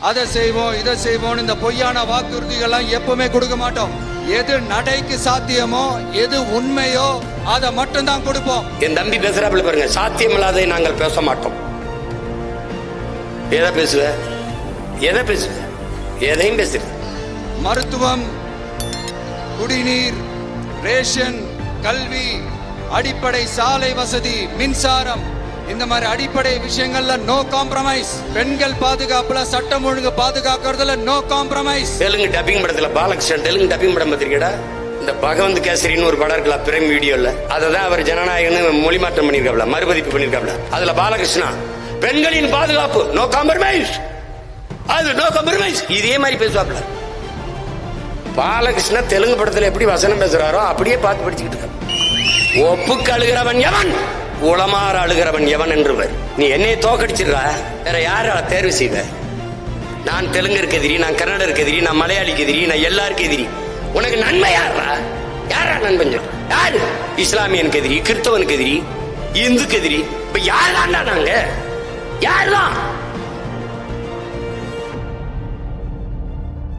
அதை செய்வோம் இதை செய்வோம் இந்த பொய்யான வாக்குறுதிகள்லாம் எப்பவுமே கொடுக்க மாட்டோம். எது நடைக்கு சாத்தியமோ எது உண்மையோ அதை மட்டும் தான் கொடுப்போம். என் தம்பி பேசுறாப்புல பாருங்க, சாத்தியமில்லாததை நாங்கள் பேச மாட்டோம். எதை பேசுவ எதையும் பேசுற. மருத்துவம், குடிநீர், ரேஷன், கல்வி, அடிப்படை சாலை வசதி, மின்சாரம், இந்த மாதிரி அடிப்படை விஷயங்கள்ல நோ காம்ப்ரமைஸ். பெண்கள் பாதுகாப்புல, சட்டம் ஒழுங்கு பாதுகாக்கிறதுல நோ காம்ப்ரமைஸ். தெலுங்கு டப்பிங் படத்துல பாலகிருஷ்ணன் தெலுங்கு டப்பிங் படம் பார்த்திருக்கீடா? இந்த பகவந்த் கேசரின்னு ஒரு படம் இருக்கலாம் பிரைம் வீடியோல, அததான் அவர் ஜனநாயகன்னு மொழி மாற்றம் பண்ணிருக்காப்ல, மறுபதிப்பு பண்ணிருக்காப்ல. அதுல பாலகிருஷ்ணா பெண்களின் பாதுகாப்பு நோ காம்ப்ரமைஸ், அது நோ காம்ப்ரமைஸ், இதே மாதிரி பேசுவாப்ல. பாலகிருஷ்ணா தெலுங்கு படத்துல எப்படி வசனம் பேசுறாரோ அப்படியே பார்த்து படிச்சுக்கிட்டு இருக்க. ஒப்புக்கு அழுகிறவன் எவன், உளமாற அழுகிறவன் எவன் என்றுவர். நீ என்னை தோக்கடிச்சிடுற, வேற யார தேர்வு செய்வ? நான் தெலுங்கருக்கு எதிரி, நான் கன்னடருக்கு எதிரி, நான் மலையாளிக்கு எதிரி, நான் எல்லாருக்கும் எதிரி. உனக்கு நன்மை யாரா நண்பன்? யாரு? இஸ்லாமியனுக்கு எதிரி, கிறிஸ்தவனுக்கு எதிரி, இந்துக்கு எதிரி. இப்ப யாருதான் நாங்க? யாருதான்?